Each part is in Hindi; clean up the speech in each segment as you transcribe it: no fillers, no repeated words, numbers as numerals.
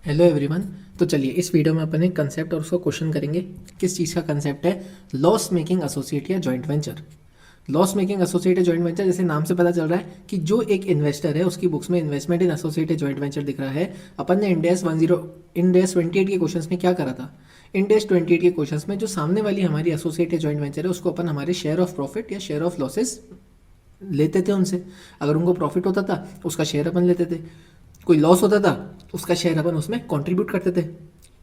Hello everyone. तो चलिए इस वीडियो में अपन एक कंसेप्ट और उसको क्वेश्चन करेंगे। किस चीज़ का कंसेप्ट है? लॉस मेकिंग एसोसिएट या joint venture. Loss making associate या जॉइंट वेंचर, जैसे नाम से पता चल रहा है कि जो एक इन्वेस्टर है उसकी बुक्स में इन्वेस्टमेंट इन एसोसिएट या जॉइंट वेंचर दिख रहा है। अपन ने इंडेस 28 के क्वेश्चंस में क्या करा था? इंडेस 28 के क्वेश्चंस में जो सामने वाली हमारी एसोसिएट या जॉइंट वेंचर है उसको अपन हमारे शेयर ऑफ प्रॉफिट या शेयर ऑफ लॉसेस लेते थे उनसे। अगर उनको प्रॉफिट होता था उसका शेयर अपन लेते थे, कोई लॉस होता था उसका शेयर अपन उसमें कंट्रीब्यूट करते थे।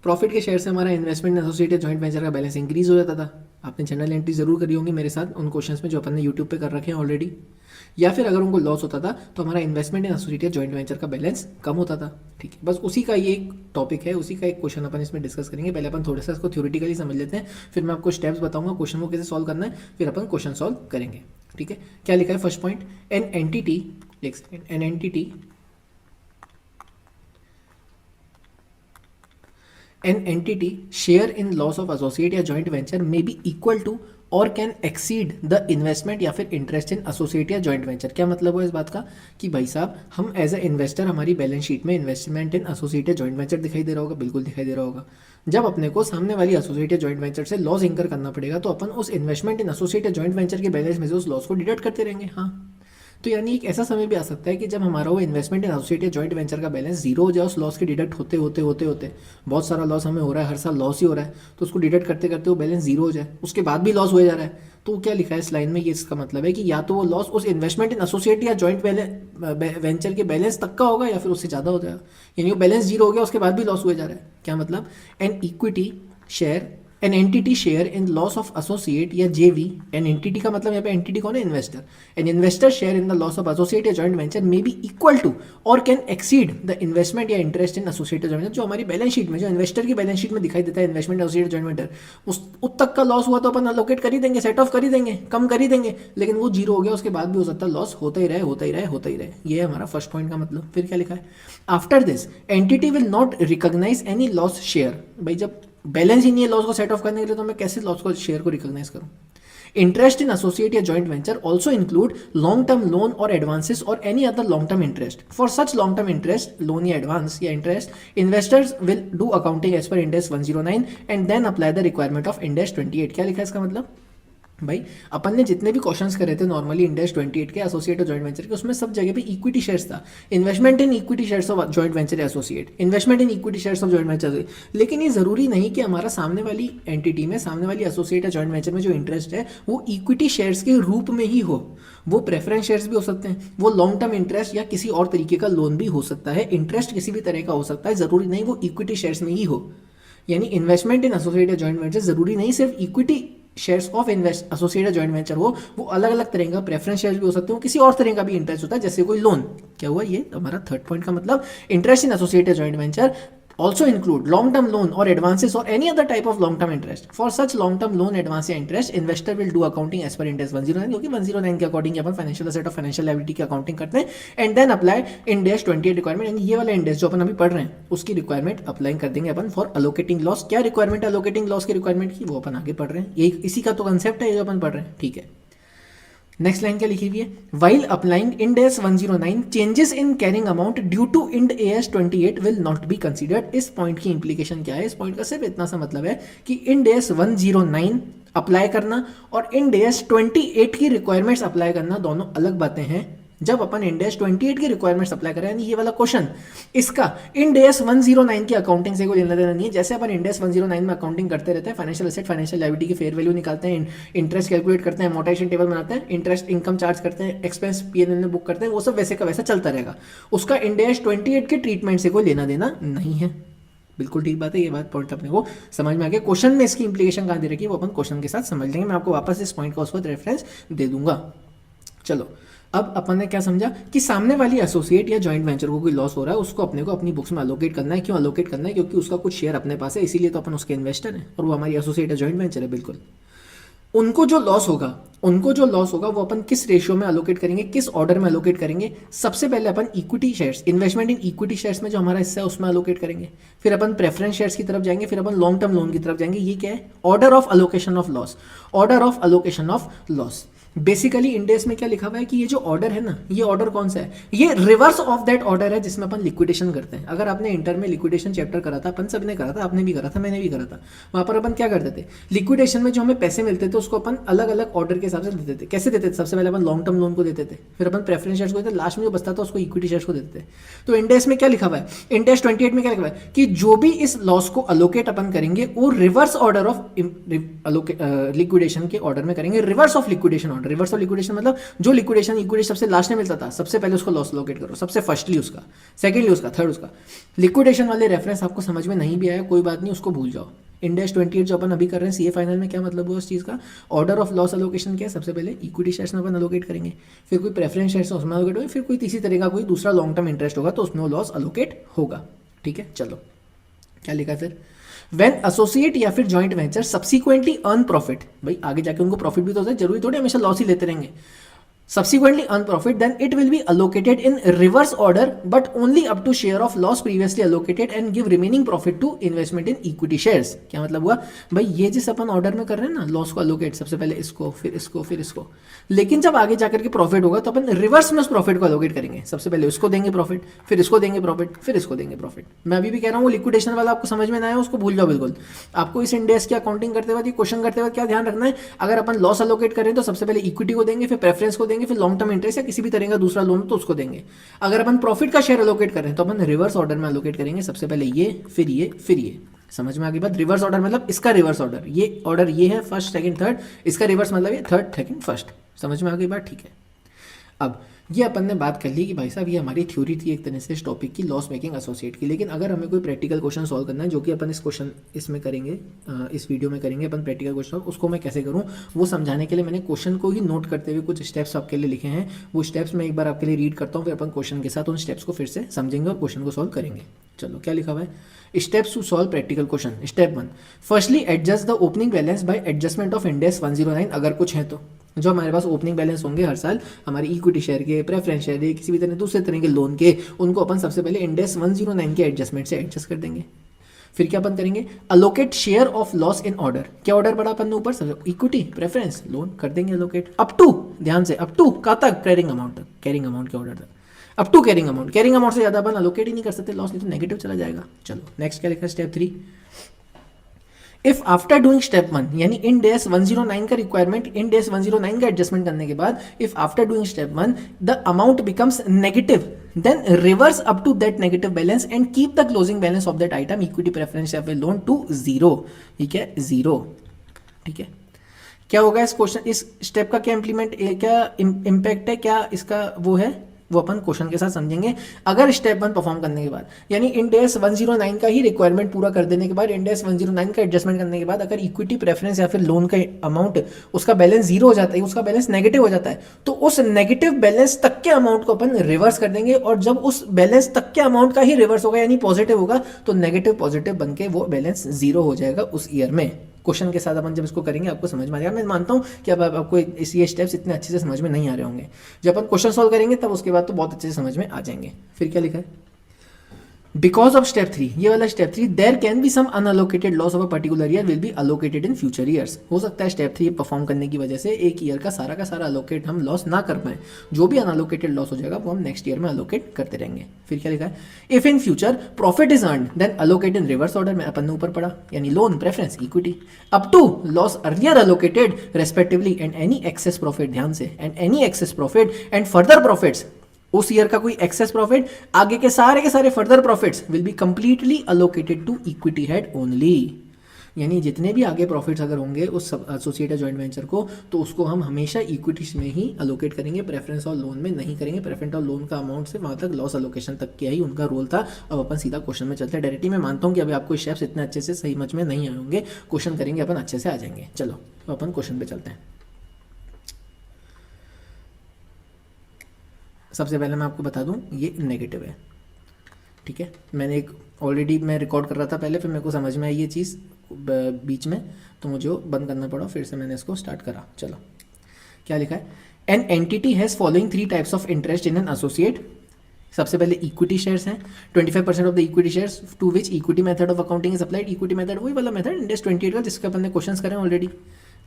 प्रॉफिट के शेयर से हमारा इन्वेस्टमेंट एसोसिएट या जॉइंट वेंचर का बैलेंस इंक्रीज हो जाता था। आपने जनरल एंट्री जरूर करी होंगी मेरे साथ उन क्वेश्चंस में जो अपन ने यूट्यूब पे कर रखे हैं ऑलरेडी। या फिर अगर उनको लॉस होता था तो हमारा इन्वेस्टमेंट इन एसोसिएट या जॉइंट वेंचर का बैलेंस कम होता था। ठीक है, बस उसी का ये एक टॉपिक है, उसी का एक क्वेश्चन अपन इसमें डिस्कस करेंगे। पहले अपन थोड़ा सा इसको थ्योरेटिकली समझ लेते हैं, फिर मैं आपको स्टेप्स बताऊंगा क्वेश्चन को कैसे सॉल्व करना है, फिर अपन क्वेश्चन सॉल्व करेंगे। ठीक है, क्या लिखा है first point? An entity An entity share in loss of associate या joint venture may be equal to और कैन एक्सीड द इन्वेस्टमेंट या फिर इंटरेस्ट इन एसोसिएट या जॉइंट वेंचर। क्या मतलब है इस बात का? कि भाई साहब हम एज ए इन्वेस्टर हमारी बैलेंस शीट में इन्वेस्टमेंट इन एसोसिएट या जॉइंट वेंचर दिखाई दे रहा होगा, बिल्कुल दिखाई दे रहा होगा। जब अपने को सामने वाली एसोसिएट या जॉइंट वेंचर से लॉस इंकर करना पड़ेगा तो अपन उस इन्वेस्टमेंट इन एसोसिएट या जॉइंट वेंचर के बैलेंस में से उस लॉस को डिडक्ट करते रहेंगे। हाँ, तो यानी एक ऐसा समय भी आ सकता है कि जब हमारा वो इन्वेस्टमेंट इन एसोसिएट या जॉइंट वेंचर का बैलेंस जीरो हो जाए, उस लॉस के डिडक्ट होते होते होते होते बहुत सारा लॉस हमें हो रहा है, हर साल लॉस ही हो रहा है, तो उसको डिडक्ट करते करते वो बैलेंस जीरो हो जाए, उसके बाद भी लॉस हो जा रहा है। तो क्या लिखा है इस लाइन में? ये इसका मतलब है कि या तो वो लॉस उस इन्वेस्टमेंट इन एसोसिएट या जॉइंट वेंचर के बैलेंस तक का होगा या फिर उससे ज़्यादा हो जाएगा। यानी वो बैलेंस जीरो हो गया उसके बाद भी लॉस हुए जा रहा है। क्या मतलब? An equity share an entity share in loss of associate या जेवी। एन एंटिटी का मतलब यहाँ पे एंटिटी कौन है? Investor. An investor share in the loss of associate या joint venture may be equal to और कैन एक्सीड द इन्वेस्टमेंट या इंटरेस्ट इन एसोसिएट या जॉइंट वेंचर। जो हमारी बैलेंस शीट में, जो इन्वेस्टर की बैलेंस शीट में दिखाई देता है इन्वेस्टमेंट एसोसिएट जॉइंट वेंचर, उस तक का लॉस हुआ तो अपन अलोकेट कर ही देंगे, सेट ऑफ कर ही देंगे, कम कर ही देंगे। लेकिन वो जीरो हो गया उसके बाद भी हो सकता है लॉस होता ही रहे होता ही रहे होता ही रहे। ये है हमारा फर्स्ट पॉइंट का मतलब। फिर क्या लिखा है? After this entity will not recognise any loss share. भाई जब बैलेंस ही नहीं है लॉस को सेट ऑफ करने के लिए तो मैं कैसे लॉस को शेयर को रिकॉग्नाइज करूं? इंटरेस्ट इन एसोसिएट या joint venture also include long term loan और एडवांसेस और any other long term interest. For such long term interest, loan या एडवांस या interest, investors will do accounting as per Ind AS 109 and then apply the requirement of Ind AS 28। क्या लिखा है इसका मतलब? भाई अपन ने जितने भी क्वेश्चंस करे थे नॉर्मली इंडेस 28 के एसोसिएट और जॉइंट वेंचर के, उसमें सब जगह पे इक्विटी शेयर्स था। Investment in equity shares of joint venture associate, investment in equity shares of joint venture. लेकिन ये जरूरी नहीं कि हमारा सामने वाली एंटिटी में, सामने वाली एसोसिएट या जॉइंट वेंचर में जो इंटरेस्ट है वो इक्विटी शेयर्स के रूप में ही हो। वो प्रेफरेंस शेयर्स भी हो सकते हैं, वो लॉन्ग टर्म इंटरेस्ट या किसी और तरीके का लोन भी हो सकता है, इंटरेस्ट किसी भी तरह का हो सकता है, जरूरी नहीं वो इक्विटी शेयर्स में ही हो। यानी इन्वेस्टमेंट इन एसोसिएट या जॉइंट वेंचर जरूरी नहीं सिर्फ equity shares of invest associate या जॉइंट वेंचर हो, वो अलग अलग तरह का प्रेफरेंस शेयर्स भी हो सकते हो, किसी और तरह का भी इंटरेस्ट होता है जैसे कोई लोन। क्या हुआ? ये हमारा थर्ड पॉइंट का मतलब। इंटरेस्ट इन एसोसिएट या joint venture also include long term loan or advances or any other type of long term interest. For such long term loan, advance या interest, investor will do accounting as per Ind AS 109, क्योंकि 109 के अकॉर्डिंग अपन फाइनेंशियल एसेट और फाइनेंशियल लायबिलिटी की अकाउंटिंग करते हैं and then apply Ind AS 28 requirement. यानी ये वाला Ind AS जो अपन अभी पढ़ रहे हैं उसकी रिक्वायरमेंट अप्लाई कर देंगे अपन फॉर अलोकेटिंग लॉस। क्या रिक्वायरमेंट है अलोकेटिंग लॉस की रिक्वायरमेंट की? वो अपन आगे पढ़ रहे हैं, यही इसी का तो कंसेप्ट है जो अपन पढ़ रहे हैं। ठीक है, नेक्स्ट लाइन क्या लिखी हुई है? While applying Ind AS 109 changes in carrying amount due to Ind AS 28 will not be considered. इस पॉइंट की इंप्लीकेशन क्या है? इस पॉइंट का सिर्फ इतना सा मतलब है कि इंड एस 109 अप्लाई करना और इंड एस 28 की रिक्वायरमेंट्स अप्लाई करना दोनों अलग बातें हैं। जब अपन इंड एस 28 की रिक्वायरमेंट्स अप्लाई करें, यानी ये वाला क्वेश्चन, इसका इंड एस 109 की अकाउंटिंग से कोई लेना देना नहीं है। जैसे अपन इंड एस 109 में अकाउंटिंग करते रहते हैं, फाइनेंशियल एसेट फाइनेंशियल लायबिलिटी की फेयर वैल्यू निकालते हैं, इंटरेस्ट कैलकुलेट करते हैं, अमोर्टाइजेशन टेबल बनाते हैं, इंटरेस्ट इनकम चार्ज करते हैं, एक्सपेंस पीएनएल में बुक करते हैं, वो सब वैसे का वैसा चलता रहेगा। उसका इंड एस 28 के ट्रीटमेंट से कोई लेना देना नहीं है। बिल्कुल ठीक बात है, ये बात पॉइंट अपने को समझ में आ गया। क्वेश्चन में इसकी इंप्लीकेशन कहाँ दे रखी है वो अपन क्वेश्चन के साथ समझ लेंगे। मैं आपको वापस इस पॉइंट का उस वक्त रेफरेंस दे दूंगा। चलो, अब अपन ने क्या समझा कि सामने वाली एसोसिएट या जॉइंट वेंचर को कोई लॉस हो रहा है, उसको अपने को अपनी बुक्स में अलोकेट करना है। क्यों अलोकेट करना है? क्योंकि उसका कुछ शेयर अपने पास है, इसीलिए तो अपन उसके इन्वेस्टर हैं और वो हमारी एसोसिएट या जॉइंट वेंचर है। बिल्कुल, उनको जो लॉस होगा वो अपन किस रेशियो में अलोकेट करेंगे, किस ऑर्डर में अलोकेट करेंगे? सबसे पहले अपन equity shares, investment in equity shares में जो हमारा हिस्सा है उसमें अलोकेट करेंगे, फिर अपन प्रेफरेंस शेयर्स की तरफ जाएंगे, फिर अपन लॉन्ग टर्म लोन की तरफ जाएंगे। ये क्या है? Order of allocation of loss, order of allocation of loss. Basically Ind AS में क्या लिखा हुआ है कि ये जो ऑर्डर है ना, ये ऑर्डर कौन सा है, ये रिवर्स ऑफ दैट ऑर्डर है जिसमें अपन लिक्विडेशन करते हैं। अगर आपने इंटर में लिक्विडेशन चैप्टर करा था, अपन सब ने करा था, आपने भी करा था, मैंने भी करा था, वहां पर अपन क्या करते थे, लिक्विडेशन में जो हमें पैसे मिलते थे उसको अपन अलग अलग ऑर्डर के हिसाब से देते थे। कैसे देते थे, सबसे पहले अपन लॉन्ग टर्म लोन को देते थे, फिर अपन प्रेफरेंस शेयर्स को देते, लास्ट में जो बचता था उसको इक्विटी शेयर्स को देते थे। तो इंडेस में क्या लिखा हुआ है, इंडेस 28 में क्या लिखा हुआ है कि जो भी इस लॉस को अलोकेट अपन करेंगे वो रिवर्स ऑर्डर ऑफ लिक्विडेशन के ऑर्डर में करेंगे, reverse of liquidation order. Reverse of liquidation मतलब जो लिक्विडेशन इक्विटी सबसे लास्ट में मिलता था, सबसे पहले उसको लॉस अलोकेट करो, सबसे फर्स्टली उसका, सेकेंडली उसका, थर्ड उसका। लिक्विडेशन वाले रेफरेंस आपको समझ में नहीं भी आया कोई बात नहीं, उसको भूल जाओ। इंडेस 28 जो अपन अभी कर रहे हैं सीए फाइनल में, क्या मतलब हुआ उस चीज़ का, ऑर्डर ऑफ लॉस अलोकेशन क्या है, सबसे पहले इक्विटी शेयर्स में अपन अलोकेट करेंगे, फिर कोई प्रेफरेंस शेयर्स उसमें अलोकेट होगा, फिर कोई तीसरी तरह का कोई दूसरा लॉन्ग टर्म इंटरेस्ट होगा तो उसमें वो लॉस अलोकेट होगा। ठीक है, चलो क्या लिखा फिर, When associate या फिर joint venture subsequently earn profit, भाई आगे जाके उनको प्रॉफिट भी तो होता है, जरूरी थोड़ी हमेशा लॉस ही लेते रहेंगे। Subsequently earn profit, then it will be allocated in reverse order, but only up to share of loss previously allocated and give remaining profit to investment in equity shares। क्या मतलब हुआ भाई, ये जिस अपन ऑर्डर में कर रहे हैं ना लॉस को अलोकेट, सबसे पहले इसको, फिर इसको, फिर इसको, लेकिन जब आगे जाकर के प्रॉफिट होगा तो अपन रिवर्स में उस प्रॉफिट को अलोकेट करेंगे। सबसे पहले उसको देंगे प्रॉफिट, फिर इसको देंगे प्रॉफिट, फिर इसको देंगे प्रॉफिट। मैं अभी भी कह रहा हूँ वो लिक्विडेशन वाला आपको समझ में ना आया उसको भूल जाओ बिल्कुल। आपको इस इंडेस की अकाउंटिंग करते वक्त, क्वेश्चन करते वक्त क्या ध्यान रखना है, अगर अपन लॉस अलोकेट करें तो सबसे पहले इक्विटी को देंगे, फिर प्रेफरेंस को देंगे, फिर लॉन्ग टर्म इंटरेस्ट या किसी भी तरह का दूसरा लोन तो उसको देंगे। अगर अपन प्रॉफिट का शेयर अलोकेट कर रहे हैं तो अपन रिवर्स ऑर्डर में अलोकेट करेंगे, सबसे पहले ये, फिर ये, फिर ये। समझ में आ गई बात, रिवर्स ऑर्डर मतलब इसका रिवर्स ऑर्डर, ये ऑर्डर ये है फर्स्ट सेकंड थर्ड, इसका रिवर्स मतलब ये थर्ड सेकंड फर्स्ट। समझ में आ गई बात, ठीक है। अब ये अपन ने बात कर ली कि भाई साहब ये हमारी थ्योरी थी एक तरह से इस टॉपिक की, लॉस मेकिंग एसोसिएट की। लेकिन अगर हमें कोई प्रैक्टिकल क्वेश्चन सॉल्व करना है, जो कि अपन इस क्वेश्चन इसमें करेंगे, इस वीडियो में करेंगे अपन प्रैक्टिकल क्वेश्चन, उसको मैं कैसे करूँ वो समझाने के लिए मैंने क्वेश्चन को ही नोट करते हुए कुछ स्टेप्स आपके लिए लिखे हैं। वो स्टेप्स मैं एक बार आपके लिए रीड करता हूँ, फिर अपन क्वेश्चन के साथ उन स्टेप्स को फिर से समझेंगे और क्वेश्चन को सॉल्व करेंगे। चलो क्या लिखा हुआ है, steps to solve practical question. Step 1, firstly adjust the opening balance by adjustment of Ind AS 109। अगर कुछ है तो जो हमारे पास ओपनिंग बैलेंस होंगे हर साल हमारे इक्विटी शेयर के, प्रेफरेंस शेयर के, किसी भी तरह दूसरे तरह के लोन के, उनको अपन सबसे पहले इंडेस 109 के एडजस्टमेंट से एडजस्ट कर देंगे। फिर क्या अपन करेंगे, allocate share of loss in order. क्या ऑर्डर पड़ा अपन ने ऊपर, सबसे इक्विटी, प्रेफरेंस, लोन कर देंगे अलोकेट, अप टू, ध्यान से अप टू कहाँ तक, कैरिंग अमाउंट तक, कैरिंग अमाउंट के ऑर्डर तक, up to carrying amount. Carrying amount से ज़्यादा अपन अलोकेट ही नहीं कर सकते, लॉस नहीं तो नेगेटिव चला जाएगा। चलो नेक्स्ट क्या लिखा है, step 3, if after doing step 1 यानी इन डेस 109 का रिक्वायरमेंट, इन डेस 109 का एडजस्टमेंट करने के बाद, if after doing step 1 the amount becomes negative, then reverse up to that negative balance and keep the closing balance of that item, equity, preference या फिर लोन टू 0। ठीक है, 0। ठीक है, क्या होगा इस क्वेश्चन, इस स्टेप का क्या इंप्लीमेंट, क्या इम्पैक्ट है, क्या इसका वो है, वो अपन क्वेश्चन के साथ समझेंगे। अगर स्टेप 1 परफॉर्म करने के बाद यानी इंडेस 109 का ही रिक्वायरमेंट पूरा कर देने के बाद, इंडेस 109 का एडजस्टमेंट करने के बाद अगर इक्विटी, प्रेफरेंस या फिर लोन का अमाउंट उसका बैलेंस 0 हो जाता है, उसका बैलेंस नेगेटिव हो जाता है, तो उस नेगेटिव बैलेंस तक के अमाउंट को अपन रिवर्स कर देंगे। और जब उस बैलेंस तक के अमाउंट का ही रिवर्स होगा यानी पॉजिटिव होगा, तो नेगेटिव पॉजिटिव बन के वो बैलेंस 0 हो जाएगा उस ईयर में। क्वेश्चन के साथ अपन जब इसको करेंगे आपको समझ में आ जाएगा। मैं मानता हूँ कि अब आपको ये स्टेप्स इतने अच्छे से समझ में नहीं आ रहे होंगे, जब अपन क्वेश्चन सॉल्व करेंगे तब उसके बाद तो बहुत अच्छे से समझ में आ जाएंगे। फिर क्या लिखा है, बिकॉज ऑफ स्टेप 3, ये वाला step 3, there can be some unallocated loss of a particular year will be allocated in future years. हो सकता है स्टेप 3 परफॉर्म करने की वजह से एक ईयर का सारा अलोकेट हम लॉस ना कर पाए, जो भी अनअलोकेटेड लॉस हो जाएगा वो हम नेक्स्ट ईयर में अलोकेट करते रहेंगे। फिर क्या लिखा है, if in future profit is earned then allocate in reverse order में, अपन ने ऊपर पढ़ा, यानी loan, preference, equity, up to loss earlier allocated respectively and any excess profit, ध्यान से, and any excess profit and further profits, उस ईयर का कोई एक्सेस प्रॉफिट, आगे के सारे further profits will be completely allocated to equity head only. यानी जितने भी आगे प्रॉफिट्स अगर होंगे उस एसोसिएट जॉइंट वेंचर को, तो उसको हम हमेशा इक्विटीज में ही अलोकेट करेंगे, प्रेफरेंस और लोन में नहीं करेंगे। प्रेफरेंस और लोन का अमाउंट से वहाँ तक लॉस अलोकेशन तक किया ही उनका रोल था। अब अपन सीधा क्वेश्चन में चलते हैं डायरेक्टली। मैं मानता हूँ कि अभी आपको स्टेप्स इतने अच्छे से सही समझ में नहीं आए होंगे, क्वेश्चन करेंगे अपन अच्छे से आ जाएंगे। चलो तो अपन क्वेश्चन पे चलते हैं। सबसे पहले मैं आपको बता दूं ये नेगेटिव है, ठीक है। मैंने एक ऑलरेडी मैं रिकॉर्ड कर रहा था पहले, फिर मेरे को समझ में आई ये चीज़ बीच में, तो मुझे बंद करना पड़ा, फिर से मैंने इसको स्टार्ट करा। चलो क्या लिखा है, an entity has following 3 types of interest in an associate. सबसे पहले इक्विटी शेयर्स हैं, 25% of the equity shares to which equity method of accounting is applied. Equity method वही वाला मेथड इंडेस 28 का जिसके अपन ने क्वेश्चंस करे ऑलरेडी।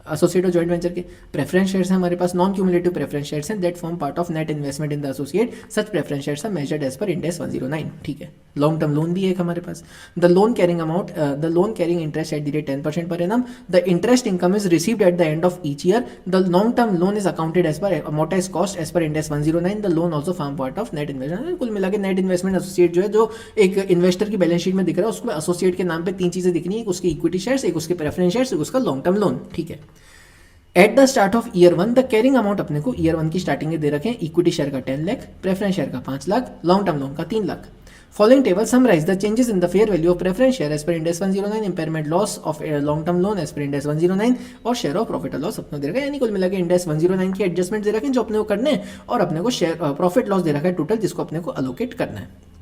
एसोसिएट और जॉइंट वेंचर के प्रेफरेंस शेयर्स हैं हमारे पास, नॉन क्यूमुलेटिव प्रेफरेंस शेयर्स हैं that form part of net investment in the associate, such preference shares are measured as per Ind AS 109, ठीक है। लॉन्ग टर्म लोन भी है एक हमारे पास, the loan carrying interest at the rate 10% per annum, the interest income is received at the end of each year, the long term loan is accounted as per amortised cost as per Ind AS 109, the loan also form part of net investment. कुल मिला के नेट इन्वेस्टमेंट एसोसिएट जो है, जो एक इन्वेस्टर की बैलेंस शीट में दिख रहा है, उसको एसोसिएट के नाम पे तीन चीजें दिखनी है, एक उसकी इक्विटी शेयर्स, एक उसके प्रेफरेंस शेयर्स, एक उसका लॉन्ग टर्म लोन, ठीक है। At the start of year 1 the carrying amount अपने को ईयर 1 की स्टार्टिंग में दे रखे हैं, इक्विटी शेयर का 10 लाख, प्रेफरेंस शेयर का 5 लाख, लॉन्ग टर्म लोन का 3 lakh. Following table summarise the changes in the fair value of preference share as per Ind AS 109, impairment loss of long term loan as per Ind AS 109 और शेयर ऑफ प्रॉफिट और लॉस अपने दे रखा है, यानी कुल मिला के इंड एस 109 की एडजस्टमेंट दे रखे हैं जो अपने को करने हैं, और अपने को शेयर प्रॉफिट लॉस दे रखा है टोटल, जिसको अपने को अलोकेट करना है।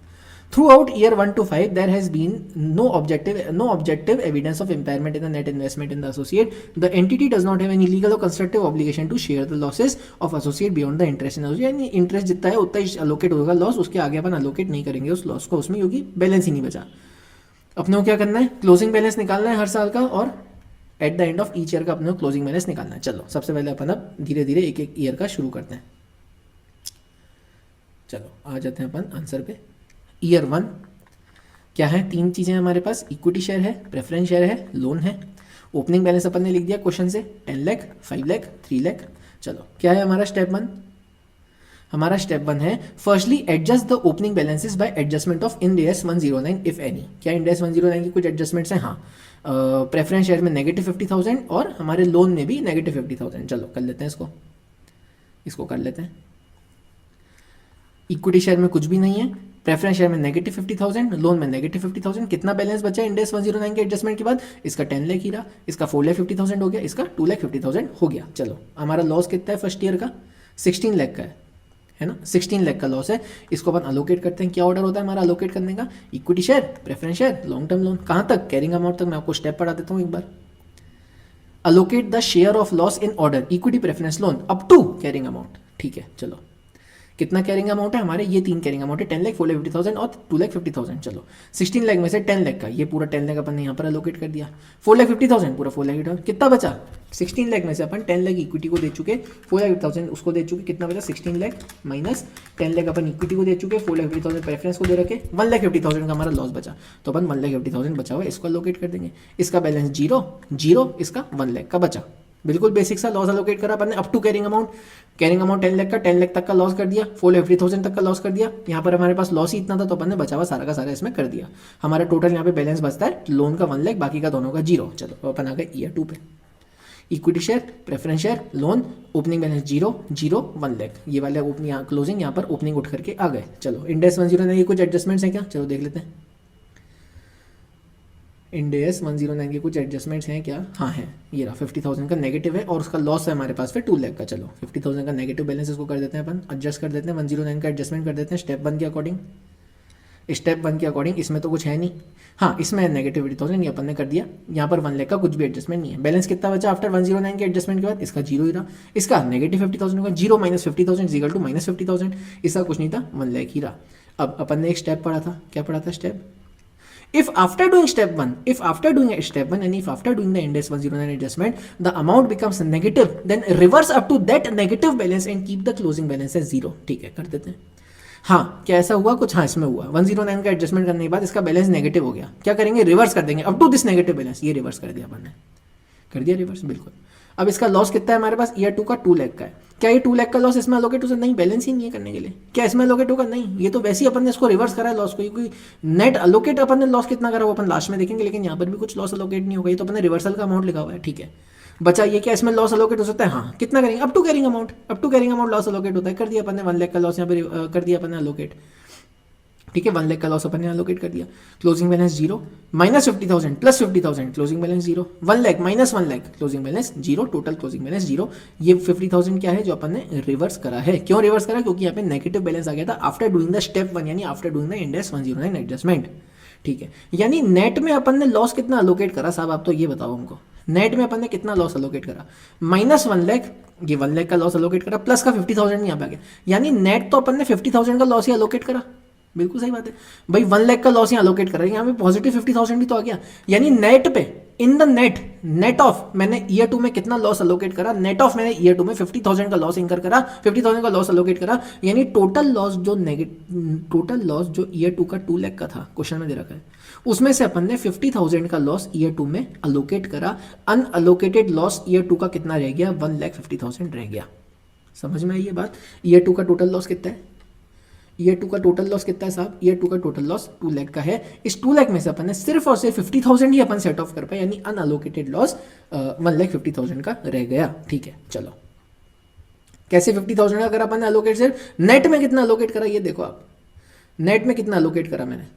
Throughout year 1 to 5, there has been no objective evidence of impairment in the net investment in the associate. The entity does not have any legal or constructive obligation to share the losses of associate beyond the interest in associate. यानी इंटरेस्ट जितना है उतना ही allocate होगा, लॉस उसके आगे अपन allocate नहीं करेंगे उस लॉस को उसमें, क्योंकि बैलेंस ही नहीं बचा। अपने को क्या करना है, क्लोजिंग बैलेंस निकालना है हर साल का, और eight the end of each year का अपने को क्लोजिंग बैलेंस निकालना है। चलो सबसे पहले अपन अब धीरे धीरे एक एक ईयर का शुरू करते हैं। चलो आ जाते हैं अपन आंसर पे। ईयर 1 क्या है, तीन चीज़ें हमारे पास, इक्विटी शेयर है, प्रेफरेंस शेयर है, लोन है। ओपनिंग बैलेंस अपन ने लिख दिया क्वेश्चन से, 10 लाख, 5 लाख, 3 लाख। चलो क्या है हमारा स्टेप 1, हमारा स्टेप 1 है firstly adjust the opening balances by adjustment of Ind AS 109 if any. क्या इंड एस 109 की कुछ एडजस्टमेंट्स हैं? हाँ, प्रेफरेंस शेयर में -50,000 और हमारे लोन में भी -50,000। चलो कर लेते हैं इसको कर लेते हैं। इक्विटी शेयर में कुछ भी नहीं है, प्रेफरेंस शेयर में -50,000, लोन में -50,000। कितना बैलेंस बचा इंड एस 109 के एडजस्टमेंट के बाद? इसका 10 लाख ही रहा, इसका 4,50,000 हो गया, इसका 2,50,000 हो गया। चलो हमारा लॉस कितना है फर्स्ट ईयर का? 16 लाख का है ना, 16 लाख का लॉस है। इसको अपन अलोकेट करते हैं। क्या ऑर्डर होता है हमारा अलोकेट करने का? Equity share, preference share, long term loan. कहाँ तक? कैरिंग अमाउंट तक। मैं आपको स्टेप पढ़ा देता हूँ एक बार। Allocate the share of loss in order, equity, preference, loan up to carrying amount. ठीक है, चलो कितना कैरिंग अमाउंट है हमारे? ये तीन कैरिंग अमाउंट है, 10 लाख, 4,50,000 और 2,50,000। चलो 16 लाख में से 10 लाख का, ये पूरा 10 लाख अपन ने यहाँ पर अलोकेट कर दिया। 4,50,000 पूरा 4,50,000 कितना बचा? 16 लाख में से अपन 10 लाख इक्विटी को दे चुके, 4,50,000 उसको दे चुके, कितना बचा? 16 लाख माइनस 10 लाख अपन इक्विटी को दे चुके, 4,50,000 प्रेफरेंस को दे रखे, 1,50,000 का हमारा लॉस बचा। तो अपन 1,50,000 बचा हुआ इसको अलोकेट कर देंगे। इसका बैलेंस 0, इसका 1 लाख का बचा। बिल्कुल बेसिक सा लॉस अलोकेट करा अपन ने up to carrying amount 10 lakh का, 10 लाख तक का लॉस कर दिया, 4,50,000 तक का लॉस कर दिया। यहाँ पर हमारे पास लॉस ही इतना था तो अपन ने बचा हुआ सारा का सारा इसमें कर दिया। हमारा टोटल यहाँ पे बैलेंस बचता है लोन का 1 लाख, बाकी का दोनों का 0। चलो अपन आ गए ईयर 2 पे। Equity share, preference share, loan, opening balance 0, 1 lakh. ये वाले ओपनिंग यहाँ क्लोजिंग, यहाँ पर ओपनिंग उठ करके आ गए। चलो इंड एस 109 की कुछ एडजस्टमेंट्स हैं क्या? चलो देख लेते हैं। इंड एस 109 के कुछ एडजस्टमेंट्स हैं क्या? हाँ है, ये रहा 50,000 का नेगेटिव है और उसका लॉस है हमारे पास फिर 2 लाख का। चलो 50,000 का नेगेटिव बैलेंस इसको कर देते हैं अपन, एडजस्ट कर देते हैं, 109 का एडजस्टमेंट कर देते हैं स्टेप 1 के अकॉर्डिंग। स्टेप 1 के अकॉर्डिंग इसमें तो कुछ है नहीं, हाँ इसमें नेगेटिव 50,000 ये अपन ने कर दिया। यहाँ पर 1 लाख का कुछ भी एडजस्टमेंट नहीं है। बैलेंस कितना बचा आफ्टर 109 के एडजस्टमेंट के बाद? इसका 0 ही रहा। इसका -50,000 होगा, 0 - 50,000 इज इक्वल टू -50,000। इसका कुछ नहीं था, 1 लाख ही रहा। अब अपन ने एक स्टेप पढ़ा था, क्या पढ़ा था step? If after doing step 1 and if after doing the Ind AS 109 adjustment, the amount becomes negative, then reverse up to that negative balance and keep the closing balance as 0। ठीक है, कर देते हैं। हाँ क्या ऐसा हुआ कुछ? हाँ इसमें हुआ। 109 का एडजस्टमेंट करने के बाद इसका बैलेंस नेगेटिव हो गया। क्या करेंगे? रिवर्स कर देंगे up to this negative balance. ये रिवर्स कर दिया अपन ने, कर दिया रिवर्स, बिल्कुल। अब इसका लॉस कितना है हमारे पास? ईयर 2 का 2 लाख का है। क्या ये 2 लाख का लॉस इसमें अलोकेट हो सकता? नहीं, बैलेंस ही नहीं है करने के लिए। क्या इसमें अलोकेट होगा? नहीं, ये तो वैसे ही अपन ने इसको रिवर्स करा है लॉस को, क्योंकि नेट अलोकेट अपन ने लॉस कितना करा वो अपन लास्ट में देखेंगे, लेकिन यहाँ पर भी कुछ लॉस अलोकेट नहीं होगा। ये तो अपन ने रिवर्सल का अमाउंट लिखा हुआ है। ठीक है, बचा ये, क्या इसमें लॉस अलोकेट हो सकता है? हाँ, कितना करेंगे? Up to carrying amount loss allocate होता है। कर दिया अपन ने 1 लाख का लॉस यहाँ पर कर दिया अपन ने अलोकेट। ठीक है, 1 लाख का लॉस अपन ने अलोकेट कर दिया। Closing balance 0, -50,000 + 50,000 closing balance 0, 1 lakh - 1 lakh closing balance 0, total closing balance 0। ये 50,000 क्या है जो अपन ने रिवर्स करा है। क्यों रिवर्स करा? क्योंकि यहाँ पे नेगेटिव बैलेंस आ गया था आफ्टर डूइंग द स्टेप 1, यानी after doing the end AS 109 adjustment. ठीक है, यानी नेट में अपन ने लॉस कितना अलोकेट करा साहब? आप तो ये बताओ हमको, नेट में अपन ने कितना लॉस अलोकेट करा? -1 लाख, ये 1 लाख का लॉस अलोकेट करा, प्लस का 50,000 यहाँ पे आ गया, यानी नेट तो अपन ने 50,000 का लॉस ही अलोकेट करा। बिल्कुल सही बात है भाई, 1 लाख का लॉस यहाँ अलोकेट कर रहे हैं, यहाँ पे +50,000 भी तो आ गया, यानी नेट पे इन द नेट ऑफ मैंने ईयर 2 में कितना लॉस अलोकेट करा, नेट ऑफ मैंने ईयर 2 में 50,000 का लॉस इंकर करा, 50,000 का लॉस अलोकेट करा, यानी टोटल लॉस जो ईयर 2 का 2 लाख का था, क्वेश्चन में दे रखा है, उसमें से अपन ने 50,000 का लॉस ईयर 2 में अलोकेट करा। अनअलोकेटेड लॉस ईयर 2 का कितना रह गया, 1,50,000 रह गया। समझ में आई ये बात? ईयर 2 का टोटल लॉस कितना है, ईयर 2 का टोटल लॉस कितना है साहब, ईयर 2 का टोटल लॉस 2 लाख का है। इस 2 लाख में से अपन ने सिर्फ और सिर्फ 50,000 ही अपन सेट ऑफ कर पाए, यानी अनअलोकेटेड लॉस 1,50,000 का रह गया। ठीक है, चलो कैसे 50,000 का करा अपन ने अलोकेट, सिर्फ नेट में कितना अलोकेट करा ये देखो आप, नेट में कितना अलोकेट करा मैंने,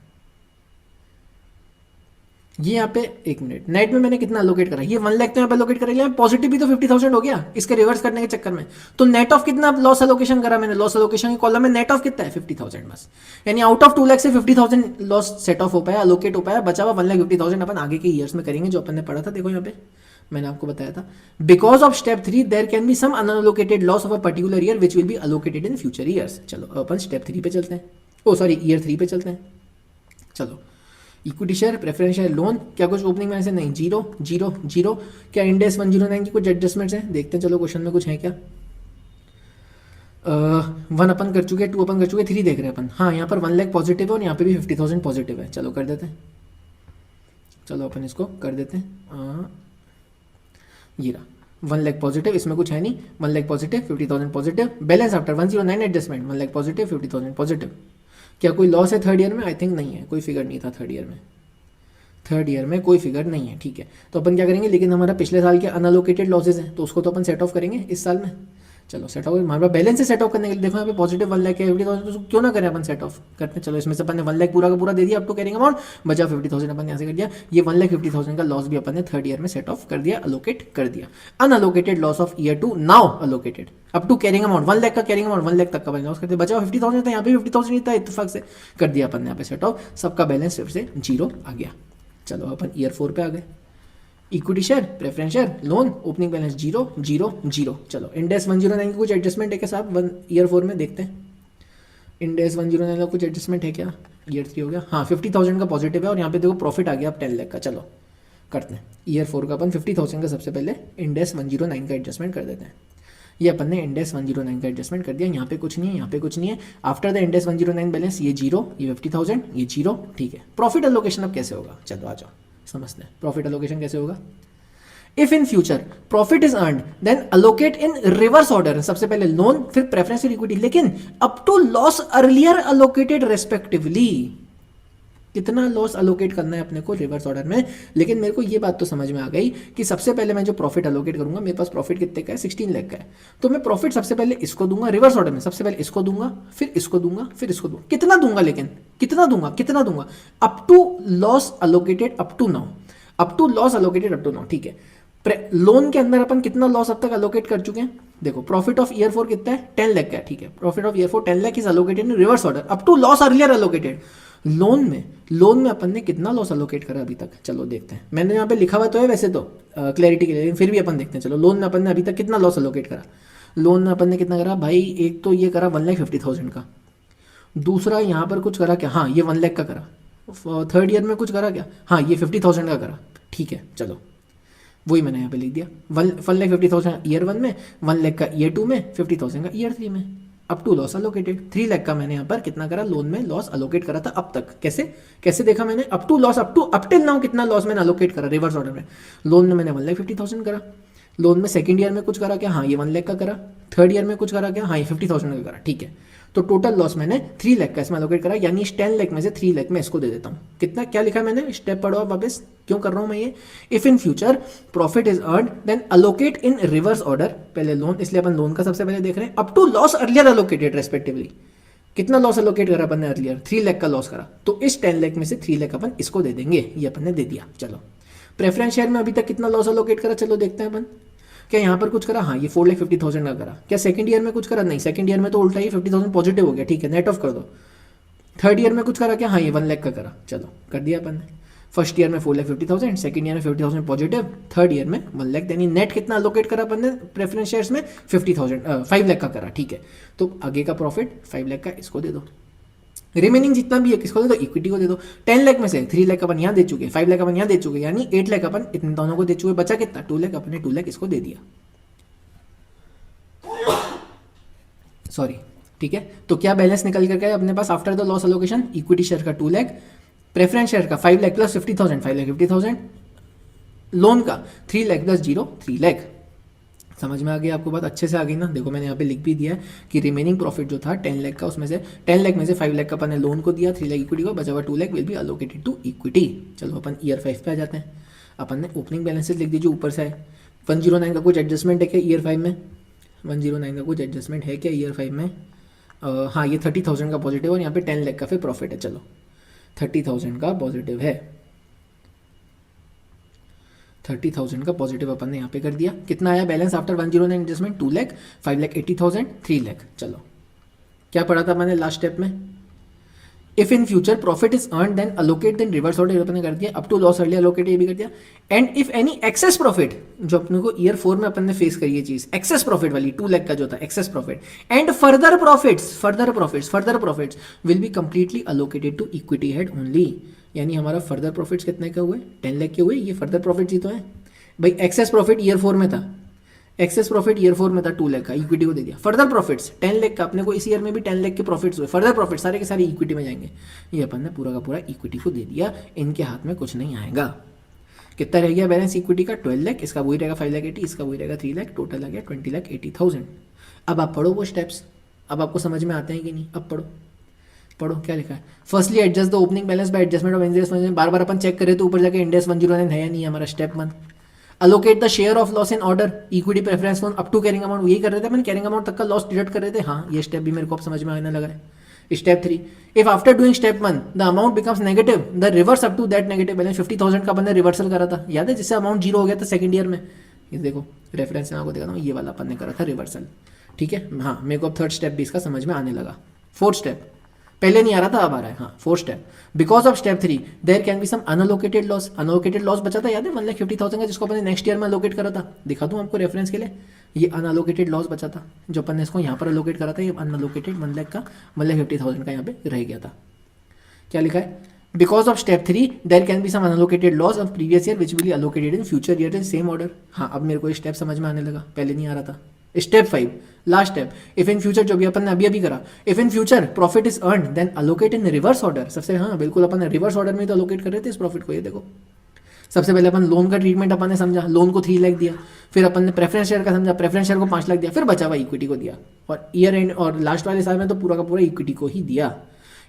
ये यहाँ पे एक मिनट, नेट में मैंने कितना अलोकेट करा, ये 1 लाख तो यहाँ पे अलोकेट करेंगे, पॉजिटिव भी तो 50,000 हो गया इसके रिवर्स करने के चक्कर में। तो नेट ऑफ कितना लॉस अलोकेशन करा मैंने, लॉस अलोकेशन के कॉलम में नेट ऑफ कितना है 50,000 बस, यानी आउट ऑफ 2 लाख से 50,000 लॉस सेट ऑफ हो पाया, अलोकेट हो पाया, बचा हुआ 1,50,000 अपन आगे के ईयर्स में करेंगे, जो अपन ने पढ़ा था। देखो यहाँ पे मैंने आपको बताया था, because of step 3 there can be some unallocated loss of a particular year which will be allocated in future years. चलो अपन स्टेप 3 पे चलते हैं, ओ सॉरी ईयर 3 पे चलते हैं। चलो equity share, preference share, loan, क्या कुछ ओपनिंग में ऐसे नहीं, 0 0 0, क्या इंडेक्स 109 की कुछ एडजस्टमेंट्स हैं, देखते हैं चलो क्वेश्चन में कुछ है क्या। 1 अपन कर चुके, 2 अपन कर चुके, 3 देख रहे हैं अपन। हाँ यहाँ पर 1 लाख पॉजिटिव है और यहाँ पे भी 50,000 पॉजिटिव है। चलो कर देते हैं, चलो अपन इसको कर देते हैं, ये रहा 1 लाख पॉजिटिव, इसमें कुछ है नहीं, 1 lakh positive, 50,000 positive, balance after 109 adjustment 1 lakh positive, 50,000 positive. क्या कोई लॉस है थर्ड ईयर में? आई थिंक नहीं है, कोई फिगर नहीं था थर्ड ईयर में, थर्ड ईयर में कोई फिगर नहीं है। ठीक है, तो अपन क्या करेंगे, लेकिन हमारा पिछले साल के अनअलोकेटेड लॉसेज हैं तो उसको तो अपन सेट ऑफ करेंगे इस साल में। चलो सेट ऑफ, हमारे पास बैलेंस से सेट ऑफ करने के लिए देखो यहाँ पे पॉजिटिव 1 लाख है, 50,000, तो क्यों ना करें अपन सेट ऑफ करते हैं। चलो इसमें से अपन ने 1 लाख पूरा का पूरा दे दिया अप टू कैरिंग अमाउंट, बचा 50,000 अपन यहाँ से कर दिया। ये 1,50,000 का लॉस भी अपन ने थर्ड ईयर में सेट ऑफ कर दिया, अलोकेट कर दिया। Unallocated loss of year 2 now allocated up to carrying amount, 1 lakh का कैरिंग अमाउंट 1 लाख तक का अपन लॉस करते, बचा 50,000 था, यहाँ पे 50,000 ही था, इत्तेफाक से कर दिया अपन ने यहाँ पे सेट ऑफ, सबका बैलेंस फिर से 0 आ गया। चलो अपन ईयर 4 पे आ गए, equity share, preference share, loan, opening balance 0 0 0। चलो इंडेक्स 109 की कुछ एडजस्टमेंट है क्या साहब, ईयर 4 में देखते हैं इंडेक्स 109 का कुछ एडजस्टमेंट है क्या। ईयर 3 हो गया, हाँ 50,000 का पॉजिटिव है और यहाँ पे देखो प्रॉफिट आ गया अब 10 लाख का। चलो करते हैं ईयर 4 का अपन 50,000 का सबसे पहले इंडेक्स 109 का एडजस्टमेंट कर देते हैं। ये अपन ने इंडेक्स 109 का एडजस्टमेंट कर दिया, यहाँ पे कुछ नहीं है, यहाँ पे कुछ नहीं है। आफ्टर द इंडेक्स 109 बैलेंस ये 0, ये 50,000, ये 0। ठीक है, प्रॉफिट एलोकेशन अब कैसे होगा, चलो आ जाओ समझते हैं प्रॉफिट एलोकेशन कैसे होगा। If in future profit is earned then allocate in reverse order, सबसे पहले लोन फिर प्रेफरेंस फिर इक्विटी, लेकिन up to loss earlier allocated respectively. कितना लॉस अलोकेट करना है अपने को रिवर्स ऑर्डर में। लेकिन मेरे को ये बात तो समझ में आ गई कि सबसे पहले मैं जो प्रॉफिट अलोकेट करूंगा, मेरे पास प्रॉफिट कितने का है 16 लाख का है, तो मैं प्रॉफिट सबसे पहले इसको दूंगा रिवर्स ऑर्डर में, सबसे पहले इसको दूंगा, फिर इसको दूंगा, फिर इसको दूंगा। कितना दूंगा, लेकिन कितना दूंगा up to loss allocated up to now, up to loss allocated up to now. ठीक है, लोन के अंदर अपन कितना लॉस अब तक अलोकेट कर चुके हैं, देखो प्रॉफिट ऑफ ईयर 4 कितना है 10 लाख का है। ठीक है, profit of year 4 10 lakh is allocated in reverse order up to loss earlier allocated. Loan में अपन ने कितना लॉस अलोकेट करा अभी तक, चलो देखते हैं। मैंने यहाँ पे लिखा हुआ तो है वैसे तो क्लैरिटी के लिए, लेकिन फिर भी अपन देखते हैं। चलो लोन में अपन ने अभी तक कितना लॉस अलोकेट करा, लोन में अपन ने कितना करा भाई, एक तो ये करा 1,50,000 का, दूसरा यहाँ पर कुछ करा क्या, हाँ ये 1 लाख का करा, थर्ड ईयर में कुछ करा क्या, हाँ ये 50,000 का करा। ठीक है, चलो वही मैंने यहाँ पे लिख दिया, 1,50,000 ईयर 1 में, 1 लाख का ईयर 2 में, 50,000 का ईयर 3 में। Up to loss allocated 3 lakh का मैंने यहाँ पर कितना करा, लोन में लॉस अलोकेट करा था अब तक। कैसे देखा मैंने, up to loss, up till now कितना लॉस मैंने अलोकेट करा रिवर्स ऑर्डर में। लोन में मैंने 1,50,000 करा, लोन में सेकंड ईयर में कुछ करा क्या, हाँ ये 1 लाख का करा, थर्ड ईयर में कुछ करा क्या, हाँ ये 50,000 का करा। ठीक है, तो टोटल लॉस मैंने 3 लाख का इसमें अलोकेट करा, यानी इस 10 लाख में से 3 लाख में इसको दे देता हूँ। कितना क्या लिखा है मैंने, स्टेप पढ़ो आप वापस, क्यों कर रहा हूँ मैं ये। If in future profit is earn then allocate in reverse order, पहले लोन, इसलिए अपन लोन का सबसे पहले देख रहे हैं, up to loss earlier allocated respectively. कितना लॉस अलोकेट करा अपन ने अर्लियर, 3 लाख का लॉस करा, तो इस 10 लाख में से 3 लाख अपन इसको दे देंगे, ये अपन ने दे दिया। चलो प्रेफरेंस शेयर में अभी तक कितना लॉस अलोकेट करा, चलो देखते हैं अपन। क्या यहाँ पर कुछ करा, हाँ ये 4,50,000 का करा। क्या सेकंड ईयर में कुछ करा, नहीं सेकंड ईयर में तो उल्टा ही 50,000 पॉजिटिव हो गया। ठीक है, नेट ऑफ कर दो। थर्ड ईयर में कुछ करा क्या, हाँ ये 1 लाख का करा, चलो कर दिया अपन ने। फर्स्ट ईयर में 4,50,000, सेकंड ईयर में 50,000 पॉजिटिव, थर्ड ईयर में 1 लाख, यानी नेट कितना अलोकेट करा अपन ने प्रेफरेंस शेयर्स में 50,000 5 लाख का करा। ठीक है, तो आगे का प्रॉफिट 5 लाख का इसको दे दो, रिमेनिंग जितना भी है किसको दे दो, इक्विटी को दे दो। 10 लाख में से 3 लाख अपन यहाँ दे चुके, 5 लाख अपन यहाँ दे चुके, यानी 8 लाख अपन इन दोनों को दे चुके, बचा कितना 2 लाख, अपने 2 लाख इसको दे दिया, सॉरी, ठीक है। तो क्या बैलेंस निकल कर गया अपने पास after the loss allocation, equity share का 2 लाख, प्रेफरेंस शेयर का 5 लाख प्लस 50,000, 5 लाख 50,000, लोन का 3 लाख प्लस 0 3 लाख। समझ में आ गई आपको बात, अच्छे से आ गई ना। देखो मैंने यहाँ पे लिख भी दिया है कि रिमेनिंग प्रॉफिट जो था 10 लाख का, उसमें से 10 लाख में से 5 लाख का अपन ने लोन को दिया, 3 लाख इक्विटी को, बचा हुआ 2 lakh will be allocated to equity. चलो अपन ईयर 5 पे आ जाते हैं। अपन ने ओपनिंग बैलेंसेस लिख दीजिए ऊपर से आए। 109 का कुछ एडजस्टमेंट है क्या ईयर 5 में, 109 का कुछ एडजस्टमेंट है क्या ईयर 5 में, हाँ ये 30,000 का पॉजिटिव और यहाँ पे 10 लाख का फिर प्रॉफिट है। चलो 30,000 का पॉजिटिव है, 30,000 का पॉजिटिव अपन ने यहाँ पे कर दिया। कितना आया balance after 109 adjustment, 2 lakh, 5 lakh 80,000, 3 lakh. चलो क्या पढ़ा था मैंने लास्ट स्टेप में, if in future profit is earn then allocate, then reverse order अपन ने कर दिया, up to loss early allocate ये भी कर दिया। And if any excess profit, जो अपने को ईयर 4 में अपन ने फेस करी ये चीज, एक्सेस प्रॉफिट वाली 2 लाख का जो था excess profit, and further profits will be completely allocated to equity head only. यानी हमारा फर्दर प्रॉफिट्स कितने के हुए, 10 लाख के हुए। ये फर्दर प्रॉफिट्स ही तो है भाई, एक्सेस प्रॉफिट ईयर 4 में था, एक्सेस प्रॉफिट ईयर 4 में था 2 लाख का, इक्विटी को दे दिया। फर्दर प्रॉफिट्स 10 लाख का, अपने को इस ईयर में भी 10 लाख के प्रॉफिट्स हुए, फर्दर प्रॉफिट सारे के सारे इक्विटी में जाएंगे। ये अपन ने पूरा का पूरा इक्विटी को दे दिया, इनके हाथ में कुछ नहीं आएगा। कितना रह गया बैलेंस इक्विटी का, 12 लाख, इसका वही रहेगा 5 लाख 80, इसका वही रहेगा 3 लाख, टोटल आ गया 20 लाख 80,000। अब आप पढ़ो वो स्टेप्स, अब आपको समझ में आते हैं कि नहीं, अब पढ़ो क्या लिखा है। Firstly adjust the opening balance by adjustment of index, बार बार अपन चेक करें तो ऊपर जाके इंडेक्स 109 है या नहीं हमारा। Step 1 allocate the share of loss in order, equity preference fund up to carrying amount, यही कर रहे थे अपन, कैरिंग अमाउंट तक का लॉस डिडक्ट कर रहे थे। हाँ ये स्टेप भी मेरे को अब समझ में आने लगा है। Step 3 if after doing step 1 the amount becomes negative the reverse up to that negative balance, 50,000 का अपन ने रिवर्सल करा था, याद है, जिससे अमाउंट 0 हो गया था सेकंड ईयर में। ये देखो रेफरेंस में आपको दिखाता हूँ, ये वाला अपन ने करा था रिवर्सल, ठीक है। हाँ मेरे को अब थर्ड स्टेप भी इसका समझ में आने लगा। फोर्थ स्टेप पहले नहीं आ रहा था, अब आ रहा है। हाँ fourth step, because of step 3 there can be some unallocated loss, unallocated loss बचा था याद है 1,50,000 का, जिसको अपन ने नेक्स्ट ईयर में अलोकेट करा था। दिखा दूं आपको रेफरेंस के लिए, ये अनअलोकेटेड लॉस बचा था जो अपन ने इसको यहाँ पर अलोकेट करा था, ये अनअलोकेटेड 1 लाख का 1,50,000 का यहाँ पे रह गया था। क्या लिखा है, because of step 3 there can be some unallocated loss of previous year which will be allocated in future year in same order. हाँ अब मेरे को ये स्टेप समझ में आने लगा, पहले नहीं आ रहा था। Step 5 last step, if in future, जो भी अपन ने अभी करा, if in future profit is earn then allocate in reverse order. सबसे हाँ बिल्कुल अपन रिवर्स ऑर्डर में तो अलोकेट कर रहे थे इस प्रॉफिट को। ये देखो सबसे पहले अपन लोन का ट्रीटमेंट अपन ने समझा, लोन को 3 लाख दिया, फिर अपन ने प्रेफरेंस शेयर का समझा, प्रेफरेंस शेयर को 5 लाख दिया, फिर बचा हुआ इक्विटी को दिया, और ईयर एंड और लास्ट वाले साल में तो पूरा का पूरा इक्विटी को ही दिया।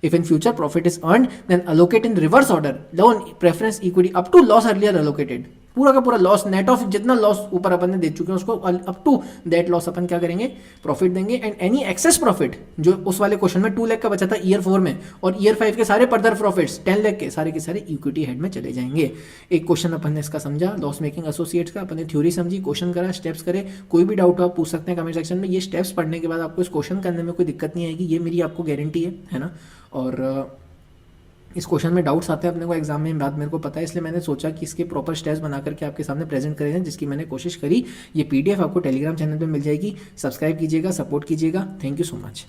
If in future profit is earned, then allocate in reverse order loan, preference, equity up to loss earlier allocated। पूरा का पूरा लॉस नेट ऑफ जितना लॉस ऊपर अपन ने दे चुके हैं उसको अप टू दैट लॉस अपन क्या करेंगे, प्रॉफिट देंगे। एंड एनी एक्सेस प्रॉफिट जो उस वाले क्वेश्चन में 2 लाख का बचा था ईयर 4 में, और ईयर 5 के सारे फर्दर प्रॉफिट्स 10 लाख के सारे इक्विटी हेड में चले जाएंगे। एक क्वेश्चन अपन ने इसका समझा, लॉस मेकिंग एसोसिएट्स का, अपन ने थ्योरी समझी, क्वेश्चन करा, स्टेप्स करे। कोई भी डाउट हो आप पूछ सकते हैं कमेंट सेक्शन में। ये स्टेप्स पढ़ने के बाद आपको इस क्वेश्चन करने में कोई दिक्कत नहीं आएगी, ये मेरी आपको गारंटी है ना। और इस क्वेश्चन में डाउट्स आते हैं अपने को एग्जाम में, बात मेरे को पता है, इसलिए मैंने सोचा कि इसके प्रॉपर स्टेप्स बना करके आपके सामने प्रेजेंट करें, जिसकी मैंने कोशिश करी। ये पीडीएफ आपको टेलीग्राम चैनल पे मिल जाएगी, सब्सक्राइब कीजिएगा, सपोर्ट कीजिएगा। Thank you so much.